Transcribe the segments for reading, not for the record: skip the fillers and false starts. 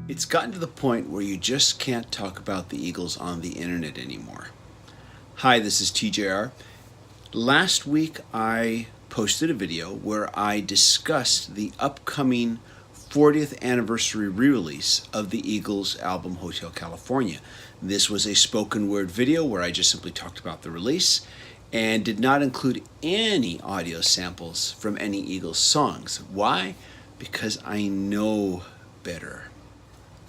It's gotten to the point where you just can't talk about the Eagles on the internet anymore. Hi, this is TJR. Last week I posted a video where I discussed the upcoming 40th anniversary re-release of the Eagles album Hotel California. This was a spoken word video where I just simply talked about the release and did not include any audio samples from any Eagles songs. Why? Because I know better.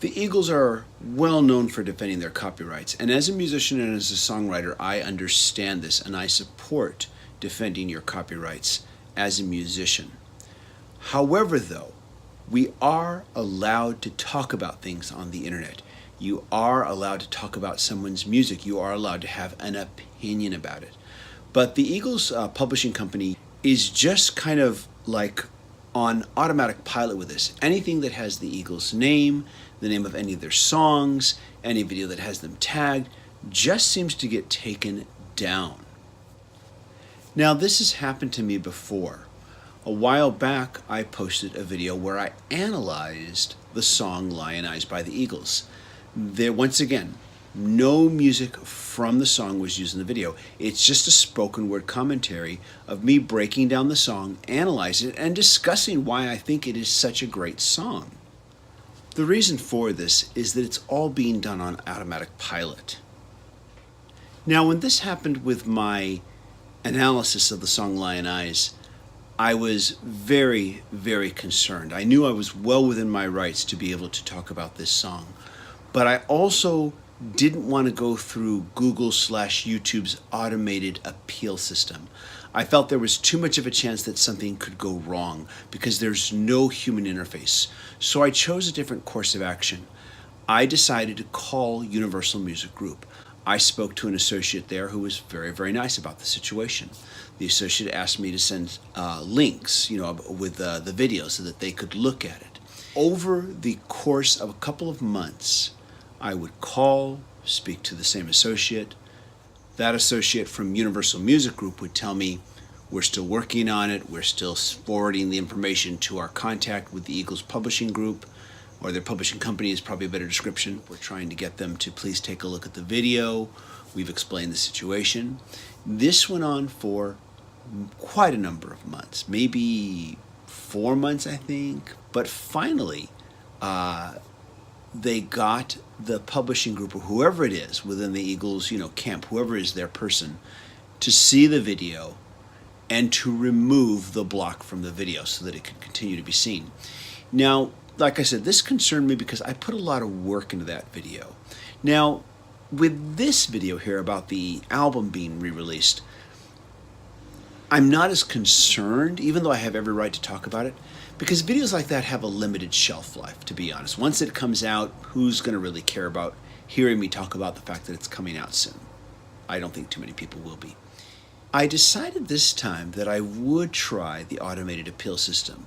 The Eagles are well known for defending their copyrights, and as a musician and as a songwriter, I understand this and I support defending your copyrights as a musician. However, though, we are allowed to talk about things on the internet. You are allowed to talk about someone's music. You are allowed to have an opinion about it. But the Eagles publishing company is just kind of like on automatic pilot with this. Anything that has the Eagles name, the name of any of their songs, any video that has them tagged, just seems to get taken down. Now, this has happened to me before. A while back, I posted a video where I analyzed the song Lion Eyes by the Eagles. There, once again, no music from the song was used in the video. It's just a spoken word commentary of me breaking down the song, analyzing it, and discussing why I think it is such a great song. The reason for this is that it's all being done on automatic pilot. Now, when this happened with my analysis of the song Lion Eyes, I was very, very concerned. I knew I was well within my rights to be able to talk about this song, but I also didn't want to go through Google/YouTube's automated appeal system. I felt there was too much of a chance that something could go wrong because there's no human interface. So I chose a different course of action. I decided to call Universal Music Group. I spoke to an associate there who was very, very nice about the situation. The associate asked me to send links, with the video so that they could look at it. Over the course of a couple of months, I would call, speak to the same associate. That associate from Universal Music Group would tell me, we're still working on it, we're still forwarding the information to our contact with the Eagles Publishing Group, or their publishing company is probably a better description. We're trying to get them to please take a look at the video. We've explained the situation. This went on for quite a number of months, maybe 4 months, I think. But finally, they got the publishing group, or whoever it is within the Eagles, camp, whoever is their person, to see the video and to remove the block from the video so that it could continue to be seen. Now, like I said, this concerned me because I put a lot of work into that video. Now, with this video here about the album being re-released, I'm not as concerned, even though I have every right to talk about it, because videos like that have a limited shelf life, to be honest. Once it comes out, who's going to really care about hearing me talk about the fact that it's coming out soon? I don't think too many people will be. I decided this time that I would try the automated appeal system,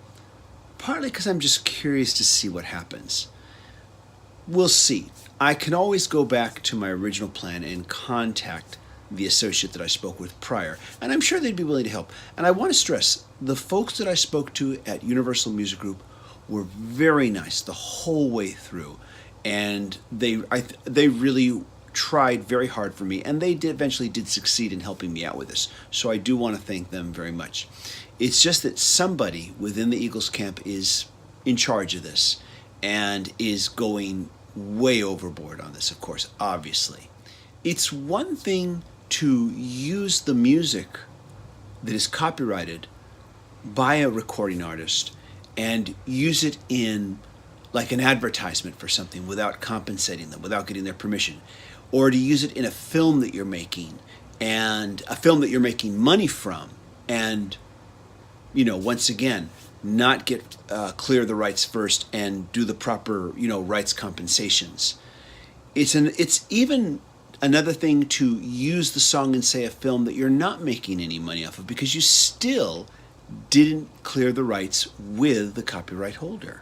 partly because I'm just curious to see what happens. We'll see. I can always go back to my original plan and contact the associate that I spoke with prior, and I'm sure they'd be willing to help. And I want to stress, the folks that I spoke to at Universal Music Group were very nice the whole way through, and they really tried very hard for me, and they eventually did succeed in helping me out with this. So I do want to thank them very much. It's just that somebody within the Eagles camp is in charge of this and is going way overboard on this, of course, obviously. It's one thing to use the music that is copyrighted by a recording artist and use it in like an advertisement for something without compensating them, without getting their permission, or to use it in a film that you're making, and a film that you're making money from, and once again, not get clear the rights first and do the proper rights compensations. It's even another thing to use the song in, say, a film that you're not making any money off of because you still didn't clear the rights with the copyright holder.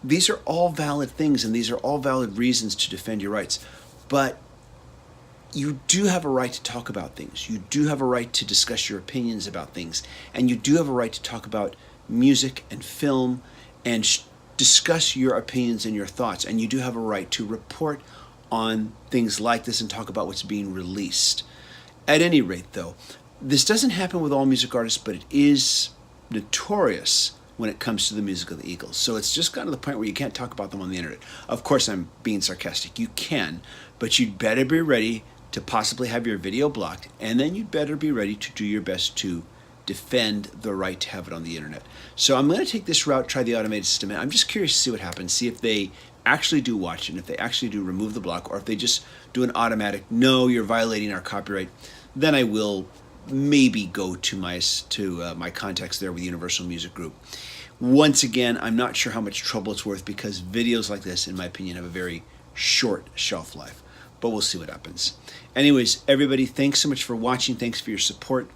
These are all valid things, and these are all valid reasons to defend your rights. But you do have a right to talk about things. You do have a right to discuss your opinions about things. And you do have a right to talk about music and film and discuss your opinions and your thoughts, and you do have a right to report on things like this and talk about what's being released. At any rate, though, this doesn't happen with all music artists, but it is notorious when it comes to the music of the Eagles. So it's just gotten to the point where you can't talk about them on the internet. Of course, I'm being sarcastic. You can, but you'd better be ready to possibly have your video blocked, and then you'd better be ready to do your best to defend the right to have it on the internet. So I'm going to take this route, try the automated system, and I'm just curious to see what happens, see if they actually do watch it, and if they actually do remove the block, or if they just do an automatic, no, you're violating our copyright. Then I will maybe go to my contacts there with Universal Music Group. Once again, I'm not sure how much trouble it's worth, because videos like this, in my opinion, have a very short shelf life. But we'll see what happens. Anyways, everybody, thanks so much for watching. Thanks for your support.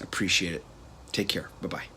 Appreciate it. Take care. Bye-bye.